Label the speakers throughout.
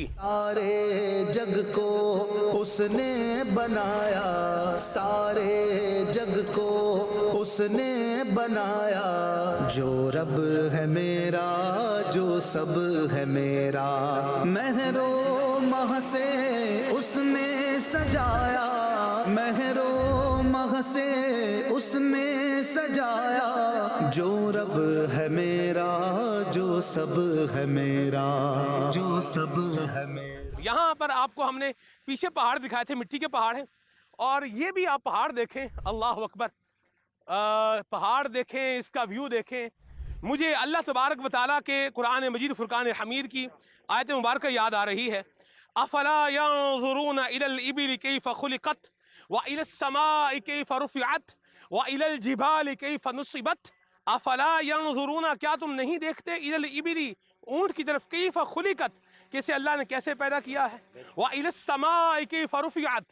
Speaker 1: होगी।
Speaker 2: सारे जग को उसने बनाया, सारे जग को उसने बनाया, जो रब है मेरा, जो सब है मेरा, महरो मह से उसने सजाया, महरो मह से उसने सजाया, जो रब है मेरा, जो सब है मेरा, जो सब है मेरा।
Speaker 1: यहाँ पर आपको हमने पीछे पहाड़ दिखाए थे, मिट्टी के पहाड़ हैं, और ये भी आप पहाड़ देखें, अल्लाह अकबर, पहाड़ देखें, इसका व्यू देखें। मुझे अल्लाह तबारक व तआला के कुरान मजीद फुरकान हमीद की आयत मुबारक याद आ रही है। अफला यंज़ुरूना इलल इबिल कैफ़ खुलिक़त व इलस समाइ कैफ़ रुफ़िअत व इलल जिबाल कैफ़ नुसिबत। अफला यंज़ुरूना, क्या तुम नहीं देखते, इलल इबिली, ऊंट की तरफ, कैफ़ खुलिक़त, कैसे अल्लाह ने कैसे पैदा किया है, व इलस समाइ कैफ़ रुफ़िअत,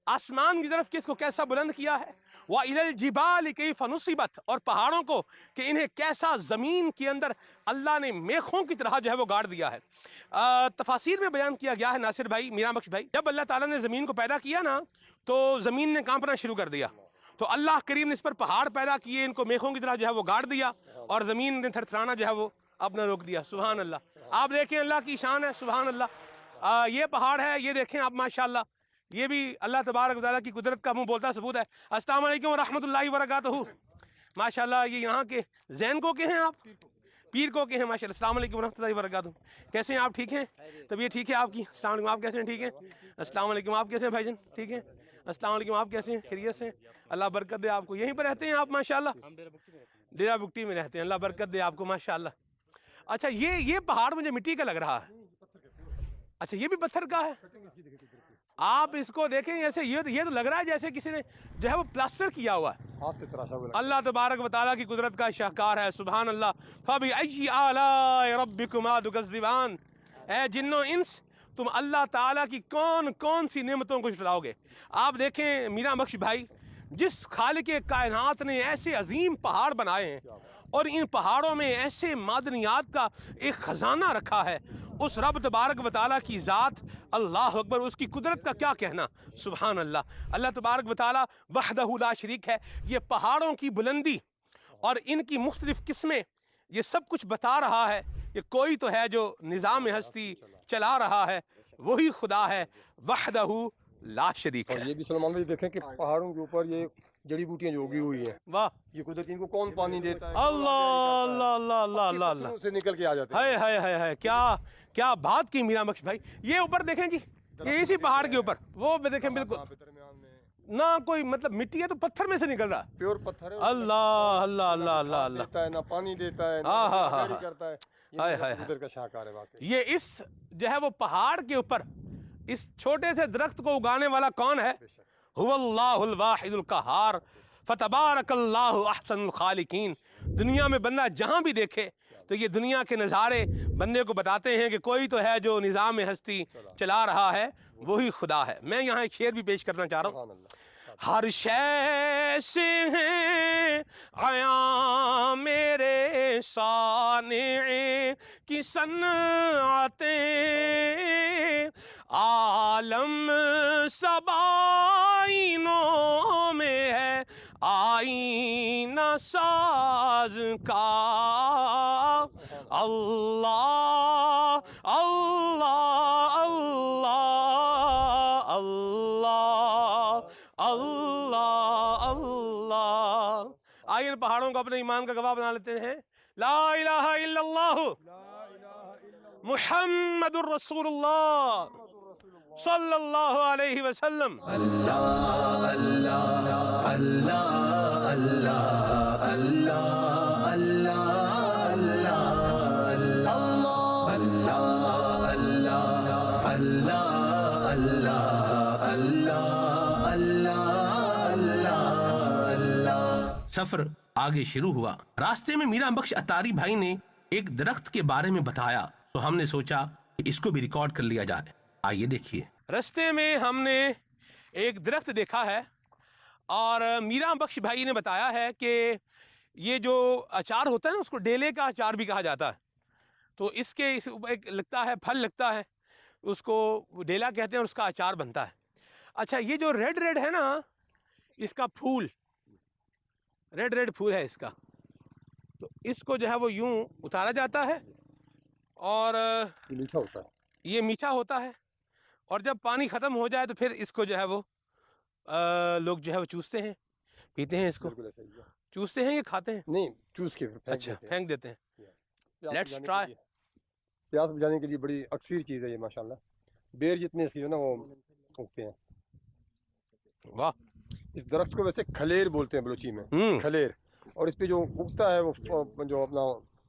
Speaker 1: आसमान की तरफ किसको कैसा बुलंद किया है, व इलल जिबाल कैफ़ नुसिबत, और पहाड़ों को कि इन्हें कैसा ज़मीन के अंदर अल्लाह ने मेखों की तरह जो है वो गाड़ दिया है। तफासिर में बयान किया गया है, नासिर भाई, मीरा बख्श भाई, जब अल्लाह ताला ने ज़मीन को पैदा किया ना, तो ज़मीन ने कांपना शुरू कर दिया, तो अल्लाह करीम ने इस पर पहाड़ पैदा किए, इनको मेखों की तरह जो है वो गाड़ दिया, और ज़मीन ने थरथराना जो है वो अपना रोक दिया। सुभान अल्लाह। आप देखें, अल्लाह की शान है, सुभान अल्लाह। ये पहाड़ है, ये देखें आप, माशाअल्लाह, ये भी अल्लाह तबारक व तआला की कुदरत का मुंह बोलता सबूत है। अस्सलाम वालेकुम व रहमतुल्लाहि व बरकातहू। माशाअल्लाह, ये यहाँ के जैन को के हैं आप, पीर को के हैं, माशाअल्लाह। अस्सलाम वालेकुम व रहमतुल्लाहि व बरकातहू। कैसे हैं आप, ठीक हैं? तबीयत ठीक है आपकी? अस्सलाम वालेकुम, आप कैसे हैं, ठीक हैं? अस्सलाम वालेकुम, आप कैसे हैं भाईजान, ठीक हैं? अस्सलाम वालेकुम, आप कैसे हैं, खैरियत से? अल्लाह बरकत दे आपको। यहीं पर रहते हैं आप, माशाअल्लाह? डेरा बुक्टी में रहते हैं, अल्लाह बरकत दे आपको, माशाअल्लाह। अच्छा, ये पहाड़ मुझे मिट्टी का लग रहा है। अच्छा, ये भी पत्थर का है। आप इसको देखें, ऐसे ये तो लग रहा है जैसे किसी ने जो है वो प्लास्टर किया हुआ है, हाथ से तराशा हुआ। अल्लाह तबारक व तआला की कुदरत का शाहकार है, सुभान अल्लाह। फबिअय्यि आलाइ रब्बिकुमा तुकज़्ज़िबान। ऐ जिन्नो इंस, तुम अल्लाह ताला की कौन कौन सी नेमतों को झुटलाओगे। आप देखें मीरा बख्श भाई, जिस खालिक कायनात ने ऐसे अजीम पहाड़ बनाए हैं और इन पहाड़ों में ऐसे मादनियात का एक ख़जाना रखा है, उस रब तबारक व तआला की ज़ात, अल्लाह अकबर, उसकी कुदरत का क्या कहना, सुभान अल्लाह। अल्लाह तबारक व तआला वहदहू ला शरीक है। ये पहाड़ों की बुलंदी और इनकी मुख्तलिफ किस्में, ये सब कुछ बता रहा है कि कोई तो है जो निज़ाम हस्ती चला रहा है, वही खुदा है, वहदहू ला शरीक है।
Speaker 3: और ये भी सलमान भाई देखें कि पहाड़ों के ऊपर ये जड़ी बूटियां जो उगी हुई हैं,
Speaker 1: वाह,
Speaker 3: ये कुदरत, इनको कौन पानी देता है,
Speaker 1: अल्लाह अल्लाह अल्लाह अल्लाह अल्लाह अल्लाह,
Speaker 3: से निकल के आ जाते हैं।
Speaker 1: है क्या क्या बात की मीरा बख्श भाई। ये ऊपर देखें जी, ये इसी पहाड़ के ऊपर, वो देखें बिल्कुल ना कोई मतलब मिट्टी है, तो पत्थर में से निकल रहा,
Speaker 3: प्योर पत्थर है।
Speaker 1: अल्लाह अल्लाह अल्लाह अल्लाह अल्लाह,
Speaker 3: देता है ना पानी देता है,
Speaker 1: हाँ, हाँ, हाँ,
Speaker 3: ना करता है।
Speaker 1: हाय,
Speaker 3: ये
Speaker 1: हाय,
Speaker 3: कुदरत का शाहकार है वाकई।
Speaker 1: ये इस जो है वो पहाड़ के ऊपर इस छोटे से दरख्त को उगाने वाला कौन है? हुवल्लाहुल वाहिदुल कहार, फतबारकल्लाहु अहसनुल खालिकीन। दुनिया में बंदा जहाँ भी देखे तो ये दुनिया के नज़ारे बंदे को बताते हैं कि कोई तो है जो निज़ाम हस्ती चला रहा है, वही खुदा है। मैं यहाँ एक शेर भी पेश करना चाह रहा हूँ। हर शय से हैं आया मेरे साने की सन्नाते, आलम सबाइनों में है आईना साज का। अल्लाह अल्लाह अल्लाह अल्लाह अल्लाह अल्लाह। आइए पहाड़ों को अपने ईमान का गवाह बना लेते हैं। ला इलाहा इल्लल्लाह मुहम्मदुर रसूलुल्लाह सल्लल्लाहु अलैहि वसल्लम।
Speaker 2: अल्लाह अल्लाह अल्लाह अल्लाह अल्लाह अल्लाह अल्लाह अल्लाह अल्लाह अल्लाह अल्लाह अल्लाह अल्लाह अल्लाह।
Speaker 1: सफर आगे शुरू हुआ। रास्ते में मीरा बख्श अतारी भाई ने एक दरख्त के बारे में बताया, तो हमने सोचा कि इसको भी रिकॉर्ड कर लिया जाए। आइए देखिए। रास्ते में हमने एक दरख्त देखा है और मीरा बख्श भाई ने बताया है कि ये जो अचार होता है ना, उसको डेले का अचार भी कहा जाता है। तो इसके एक लगता है, फल लगता है, اس کو ڈیلا کہتے ہیں اور اس کا اچار بنتا ہے۔ اچھا یہ جو ریڈ ریڈ ہے نا اس کا پھول، ریڈ ریڈ پھول ہے اس کا، تو اس کو جو ہے وہ یوں اتارا جاتا ہے اور
Speaker 3: یہ میٹھا ہوتا ہے،
Speaker 1: یہ میٹھا ہوتا ہے، اور جب پانی ختم ہو جائے تو پھر اس کو جو ہے وہ لوگ جو ہے وہ چوستے ہیں، پیتے ہیں اس کو۔
Speaker 3: بالکل ایسا ہی ہے۔
Speaker 1: چوستے ہیں یا کھاتے ہیں؟
Speaker 3: نہیں چوس کے پھینک
Speaker 1: اچھا
Speaker 3: دیتے ہیں۔
Speaker 1: پھینک دیتے ہیں۔
Speaker 3: پیاس
Speaker 1: Let's
Speaker 3: بجھانے کے
Speaker 1: try۔
Speaker 3: لیے- پیاس بجھانے کے لیے بڑی اکثر چیز ہے یہ ماشاءاللہ، بیر جتنے اس کی جو نا وہ اگتے ہیں۔
Speaker 1: واہ،
Speaker 3: اس درخت کو ویسے کھلیر بولتے ہیں بلوچی میں،
Speaker 1: ہوں،
Speaker 3: کھلیر، اور اس پہ جو اگتا ہے وہ جو اپنا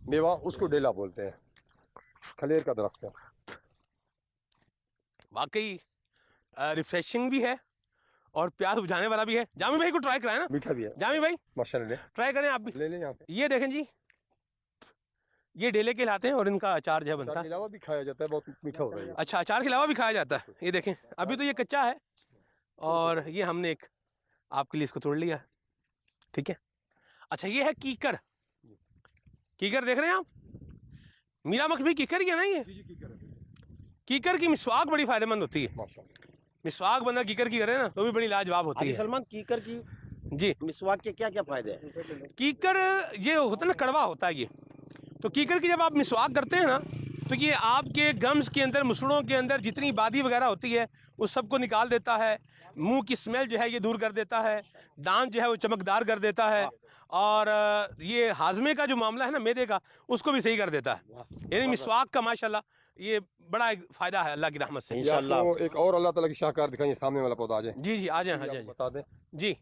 Speaker 3: میوہ اس کو ڈیلا بولتے ہیں، کھلیر کا درخت ہے۔
Speaker 1: واقعی ریفریشنگ بھی ہے اور پیاس بجھانے والا بھی ہے۔ جامی بھائی کو ٹرائی کرائیں نا،
Speaker 3: میٹھا بھی ہے
Speaker 1: جامی بھائی
Speaker 3: ماشاءاللہ،
Speaker 1: ٹرائی کریں آپ بھی۔
Speaker 3: لے لیں یہاں پہ۔
Speaker 1: یہ دیکھیں جی، یہ ڈیلے کے لاتے ہیں اور ان کا اچار جو ہے بنتا
Speaker 3: اچار کے
Speaker 1: ہے۔
Speaker 3: علاوہ بھی کھایا جاتا ہے، بہت میٹھا ہوتا ہے یہ۔
Speaker 1: اچھا اچار کے علاوہ بھی کھایا جاتا ہے۔ یہ دیکھیں ابھی تو یہ کچا ہے اور یہ ہم نے ایک آپ کے لیے اس کو توڑ لیا، ٹھیک ہے۔ اچھا یہ ہے کیکر، کیکر دیکھ رہے ہیں آپ، میرا مکھ بھی کیکر ہی ہے نا یہ۔ کیکر کی مسواک بڑی فائدہ مند ہوتی ہے،
Speaker 3: ماشاءاللہ
Speaker 1: مسواک بندہ کیکر کی کرے نا تو بھی بڑی لاجواب ہوتی
Speaker 4: حاجی
Speaker 1: ہے۔
Speaker 4: سلمان کیکر کی
Speaker 1: جی،
Speaker 4: مسواک کے کیا کیا فائدے ہیں؟
Speaker 1: کیکر یہ ہوتا ہے نا کڑوا ہوتا ہے یہ، تو کیکر کی جب آپ مسواک کرتے ہیں نا تو یہ آپ کے گمز کے اندر، مسڑوں کے اندر جتنی بادی وغیرہ ہوتی ہے اس سب کو نکال دیتا ہے، منہ کی سمیل جو ہے یہ دور کر دیتا ہے، دانت جو ہے وہ چمکدار کر دیتا ہے، اور یہ ہاضمے کا جو معاملہ ہے نا معدے کا اس کو بھی صحیح کر دیتا ہے۔ یعنی مسواک کا ماشاءاللہ یہ بڑا ایک فائدہ ہے اللہ کی رحمت سے۔
Speaker 3: یہ آپ کو ایک اور اللہ تعالیٰ کی شاہکار دکھائیں، سامنے والا پودا آ جائے،
Speaker 1: جی جی آ جائیں، آ
Speaker 3: یہ آپ
Speaker 1: جائیں
Speaker 3: کو بتا دیں۔
Speaker 1: جی۔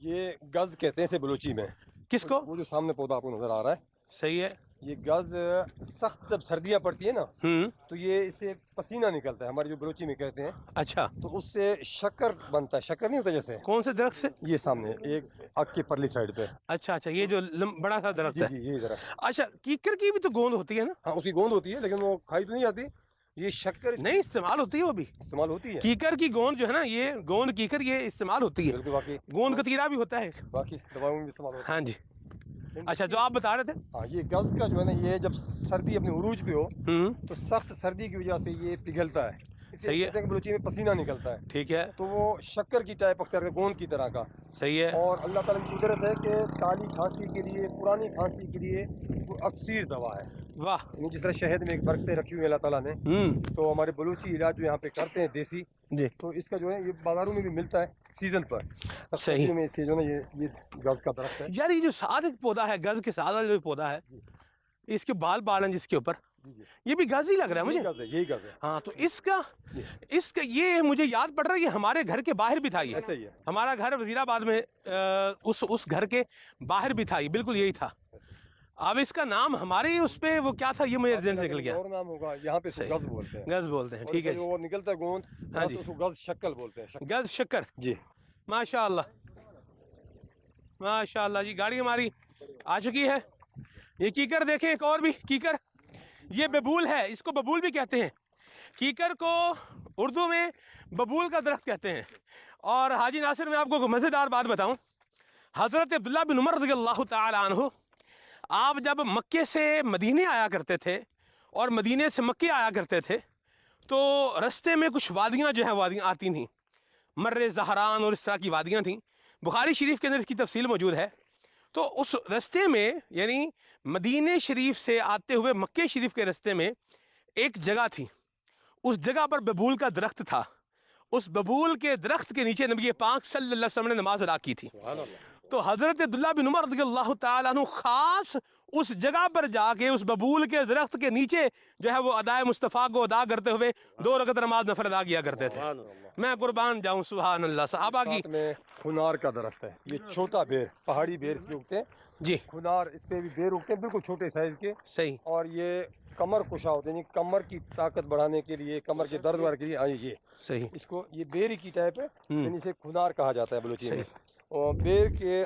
Speaker 3: یہ گز کہتے ہیں اسے بلوچی میں،
Speaker 1: کس کو؟
Speaker 3: وہ جو سامنے پودا آپ کو نظر آ رہا ہے،
Speaker 1: صحیح ہے۔
Speaker 3: یہ گز سخت جب سردیاں پڑتی ہیں نا
Speaker 1: ہوں،
Speaker 3: تو یہ اس سے پسینہ نکلتا ہے، ہماری جو بلوچی میں کہتے ہیں،
Speaker 1: اچھا
Speaker 3: تو اس سے شکر بنتا ہے، شکر نہیں ہوتا جیسے،
Speaker 1: کون سے درخت سے؟
Speaker 3: یہ سامنے ایک آگ کی پرلی سائڈ پہ،
Speaker 1: اچھا اچھا یہ جو بڑا سا درخت
Speaker 3: جی
Speaker 1: ہے۔
Speaker 3: جی یہ ذرا،
Speaker 1: اچھا کیکر کی بھی تو گوند ہوتی ہے نا؟
Speaker 3: ہاں اس کی گوند ہوتی ہے لیکن وہ کھائی تو نہیں جاتی، یہ شکر اس کی
Speaker 1: نہیں استعمال ہوتی ہے وہ بھی،
Speaker 3: استعمال ہوتی ہے،
Speaker 1: کیکر کی گوند جو ہے نا یہ گوند کیکر یہ استعمال ہوتی ہے،
Speaker 3: بالکل واقعی،
Speaker 1: گوند کتیرا بھی ہوتا ہے۔
Speaker 3: باقی دواؤں میں بھی استعمال ہوتا
Speaker 1: ہاں جی،
Speaker 3: ہے۔
Speaker 1: اچھا جو آپ بتا رہے تھے۔
Speaker 3: ہاں یہ گز کا جو ہے نا یہ جب سردی اپنے عروج پہ ہو
Speaker 1: ہوں،
Speaker 3: تو سخت سردی کی وجہ سے یہ پگھلتا ہے، اسے
Speaker 1: صحیح ہے۔
Speaker 3: کہتے ہیں کہ بلوچی میں پسینہ نکلتا ہے،
Speaker 1: ٹھیک ہے،
Speaker 3: تو وہ شکر کی ٹائپ اختیار کرتا ہے، گوند کی طرح کا،
Speaker 1: صحیح ہے۔
Speaker 3: اور اللہ تعالیٰ کی قدرت ہے کہ کالی کھانسی کے لیے، پرانی کھانسی کے لیے وہ اکثیر دوا ہے،
Speaker 1: واہ،
Speaker 3: یعنی جس طرح شہد میں ایک برکتیں رکھی ہوئی ہیں اللہ تعالیٰ نے، تو ہمارے بلوچی علاج جو یہاں پہ کرتے ہیں دیسی،
Speaker 1: جی
Speaker 3: تو اس کا جو ہے یہ بازاروں میں بھی ملتا ہے سیزن پر، سب
Speaker 1: صحیح۔
Speaker 3: سردیوں میں اس سے جو ہے نا یہ گز کا درخت ہے،
Speaker 1: یار یہ جو ساتھ ایک پودا ہے گز کے ساتھ والا جو پودا ہے اس کے بال ہیں جس کے اوپر، یہ بھی گز ہی لگ رہا ہے مجھے۔
Speaker 3: یہی گز ہے، یہی گز ہے،
Speaker 1: ہاں تو اس کا یہ مجھے یاد پڑ رہا ہے یہ ہمارے گھر کے باہر بھی تھا، یہ
Speaker 3: ایسا ہی ہے،
Speaker 1: ہمارا گھر وزیر آباد میں اس گھر کے باہر بھی تھا، یہ بالکل یہی تھا۔ اب اس کا نام ہمارے اس پہ وہ کیا تھا یہ مجھے ذہن سے نکل گیا،
Speaker 3: اور نام ہوگا، یہاں پہ اس کو
Speaker 1: صحیح۔
Speaker 3: گز بولتے ہیں،
Speaker 1: گز بولتے ہیں،
Speaker 3: اور
Speaker 1: ٹھیک ہے
Speaker 3: اس کا جو وہ نکلتا ہے گوند،
Speaker 1: ہاں جی،
Speaker 3: اس کو گز شکل بولتے ہیں، شکل،
Speaker 1: گز شکر،
Speaker 3: جی
Speaker 1: ماشاء اللہ ماشاء اللہ۔ جی گاڑی ہماری آ چکی ہے، یہ کیکر دیکھیں، ایک اور بھی کیکر، یہ ببول ہے، اس کو ببول بھی کہتے ہیں، کیکر کو اردو میں ببول کا درخت کہتے ہیں۔ اور حاجی ناصر میں آپ کو مزیدار بات بتاؤں، حضرت عبداللہ بن عمر رضی اللہ تعالی عنہ آپ جب مکے سے مدینے آیا کرتے تھے اور مدینے سے مکے آیا کرتے تھے تو رستے میں کچھ وادیاں جو ہیں وادیاں آتی تھیں، مر زہران اور اس طرح کی وادیاں تھیں، بخاری شریف کے اندر اس کی تفصیل موجود ہے۔ تو اس رستے میں یعنی مدینے شریف سے آتے ہوئے مکے شریف کے رستے میں ایک جگہ تھی، اس جگہ پر ببول کا درخت تھا، اس ببول کے درخت کے نیچے نبی پاک صلی اللہ علیہ وسلم نے نماز ادا کی تھی۔ تو حضرت عبداللہ بن عمر رضی اللہ تعالیٰ عنہ خاص اس جگہ پر جا کے اس ببول کے درخت کے نیچے جو ہے وہ ادائے مصطفیٰ کو ادا کرتے ہوئے 2 رکعت نماز نفل ادا کیا کرتے تھے۔ میں قربان جاؤں، سبحان اللہ۔ صحابہ کی
Speaker 3: ساتھ میں کھنار کا درخت ہے، یہ چھوٹا بیر، پہاڑی بیر اس پہ اگتے ہیں،
Speaker 1: جی
Speaker 3: کھنار اس پہ بھی بیر اگتے ہیں، بالکل چھوٹے سائز کے،
Speaker 1: صحیح،
Speaker 3: اور یہ کمر کشا ہوتے ہیں، یعنی کمر کی طاقت بڑھانے کے لیے، کمر کے درد وغیرہ کے لیے، یہ
Speaker 1: صحیح،
Speaker 3: اس کو یہ بیری کی ٹائپ ہے، یعنی اسے کھنار کہا جاتا ہے بلوچی میں،
Speaker 1: صحیح۔
Speaker 3: اور بیر کے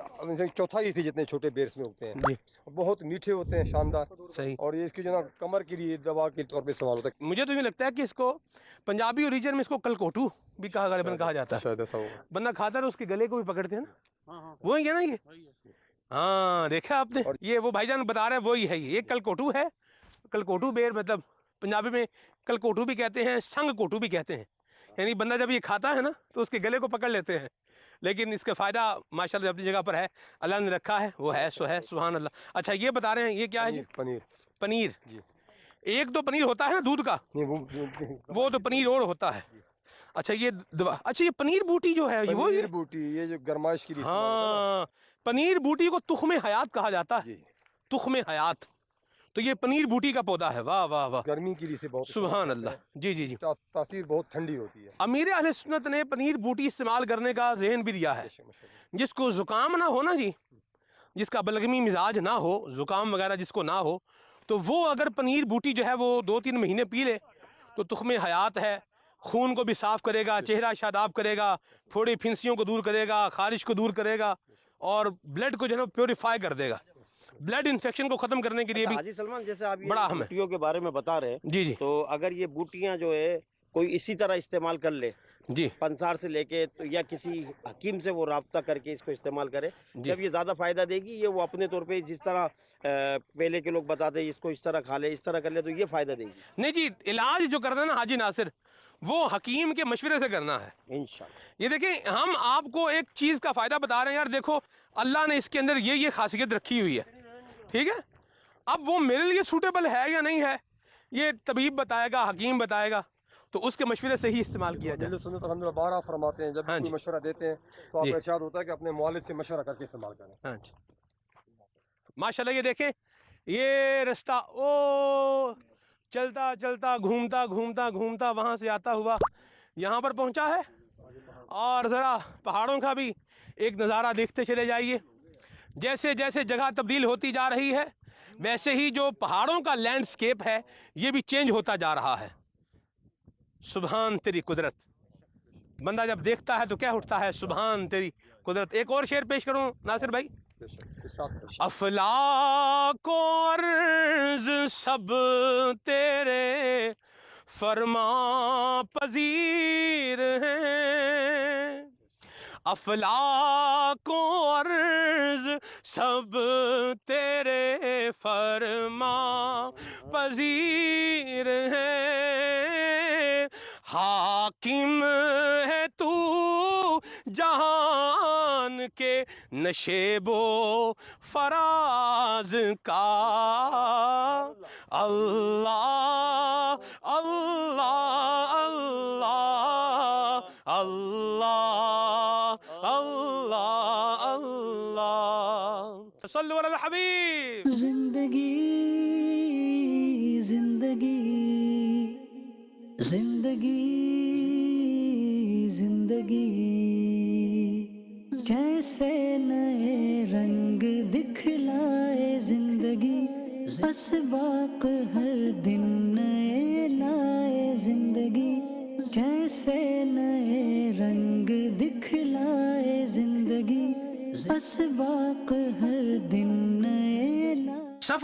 Speaker 3: چوتھائی سے جتنے چھوٹے بیر اس میں اگتے ہیں،
Speaker 1: جی
Speaker 3: بہت میٹھے ہوتے ہیں، شاندار،
Speaker 1: صحیح۔
Speaker 3: اور یہ اس کی جو نا کمر کے لیے دوا کے طور پہ استعمال ہوتا ہے،
Speaker 1: مجھے تو یوں لگتا ہے کہ اس کو پنجابی اور ریجن میں اس کو کلکوٹو بھی غالباً کہا جاتا ہے،
Speaker 3: شاید ایسا ہوگا۔
Speaker 1: بندہ کھاتا ہے اس کے گلے کو بھی پکڑتے ہیں نا، وہی ہے نا یہ، ہاں دیکھا آپ نے، یہ وہ بھائی جان بتا رہے ہیں وہی ہے، یہ کلکوٹو ہے، کلکوٹو بیر مطلب पंजाबी में कल कोटू भी कहते हैं, संग कोटू भी कहते हैं, यानी बंदा जब ये खाता है ना तो उसके गले को पकड़ लेते हैं। लेकिन इसका फ़ायदा माशाल्लाह अपनी जगह पर है, अल्लाह ने रखा है, वो है सो है, सुभान अल्लाह। अच्छा ये बता रहे हैं ये क्या है जी?
Speaker 3: पनीर।
Speaker 1: पनीर
Speaker 3: जी।
Speaker 1: एक तो पनीर होता है ना दूध का,
Speaker 3: नहीं
Speaker 1: वो तो पनीर और होता है। अच्छा ये अच्छा ये पनीर बूटी जो है वो
Speaker 3: पनीर बूटी, ये जो गरमाइश के लिए इस्तेमाल होता है
Speaker 1: हाँ, पनीर बूटी को तुख्म हयात कहा जाता
Speaker 3: ना।
Speaker 1: है,
Speaker 3: जी।
Speaker 1: तुख्म हयात। तो ये पनीर बूटी का पौधा है, वाह वाह वाह,
Speaker 3: गर्मी के लिए से बहुत
Speaker 1: सुभान अल्लाह। जी जी जी।
Speaker 3: तासीर बहुत ठंडी होती है।
Speaker 1: अमीर अहले सुन्नत ने पनीर बूटी इस्तेमाल करने का ज़हन भी दिया है। जिसको ज़ुकाम ना हो ना जी, जिसका बलगमी मिजाज ना हो, ज़ुकाम वगैरह जिसको ना हो, तो वो अगर पनीर बूटी जो है वो 2-3 महीने पी ले तो तुख्म हयात है, खून को भी साफ़ करेगा, चेहरा शादाब करेगा, फोड़ी फिंसियों को दूर करेगा, खारिश को दूर करेगा और ब्लड को जो है प्योरीफाई कर देगा, ब्लड इन्फेक्शन को ख़त्म करने के लिए भी
Speaker 4: हाजी सलमान, जैसे आप ये
Speaker 1: बड़ा अहम है।
Speaker 4: बूटियों के बारे में बता रहे हैं,
Speaker 1: जी जी
Speaker 4: तो अगर ये बूटियां जो है कोई इसी तरह इस्तेमाल कर ले,
Speaker 1: जी
Speaker 4: पंसार से लेके तो या किसी हकीम से वो राब्ता करके इसको इस्तेमाल करे,
Speaker 1: जी।
Speaker 4: जब ये ज़्यादा फ़ायदा देगी, ये वो अपने तौर पे जिस तरह पहले के लोग बताते हैं इसको इस तरह खा ले, इस तरह कर ले, तो ये फ़ायदा देगी
Speaker 1: नहीं जी, इलाज जो करना है ना हाजी नासिर, वो हकीम के मशवरे से करना है।
Speaker 4: इंशाल्लाह।
Speaker 1: ये देखें, हम आपको एक चीज़ का फ़ायदा बता रहे हैं यार, देखो अल्लाह ने इसके अंदर ये खासियत रखी हुई है, ठीक है। अब वो मेरे लिए सूटेबल है या नहीं है, ये तबीब बताएगा, हकीम बताएगा, तो उसके मशवरे से ही इस्तेमाल किया जाए।
Speaker 3: अहले सुन्नत अल्हम्दुलिल्लाह बारहा फरमाते हैं, जब भी
Speaker 1: हाँ
Speaker 3: कोई
Speaker 1: जी।
Speaker 3: मशवरा देते हैं तो
Speaker 1: जी।
Speaker 3: आपका इरशाद होता है कि अपने मुआलिज से मशवरा करके इस्तेमाल करें।
Speaker 1: हाँ जी, माशाल्लाह। ये देखें, ये रास्ता ओ चलता चलता घूमता घूमता घूमता वहाँ से आता हुआ यहाँ पर पहुँचा है। और ज़रा पहाड़ों का भी एक नज़ारा देखते चले जाइए। जैसे जैसे जगह तब्दील होती जा रही है, वैसे ही जो पहाड़ों का लैंडस्केप है ये भी चेंज होता जा रहा है। सुभान तेरी कुदरत, बंदा जब देखता है तो क्या उठता है, सुभान तेरी कुदरत। एक और शेर पेश करूं नासिर भाई। अफलाको अर्ज़ सब तेरे फरमा पजीर हैं, अफलाको अर्ज़ सब तेरे फरमा पजीर हैं, हाकिम है तू जहान के नशेबो फराज का, अल्लाह अल्लाह अल्लाह अल्लाह अल्लाह अल्लाह सल्लु अलल हबीब।
Speaker 2: जिंदगी जिंदगी जिंदगी जिंदगी कैसे नए रंग दिखलाए जिंदगी, असबाक हर दिन नए लाए जिंदगी, कैसे नए रंग दिखलाए जिंदगी, असबाक हर दिन नए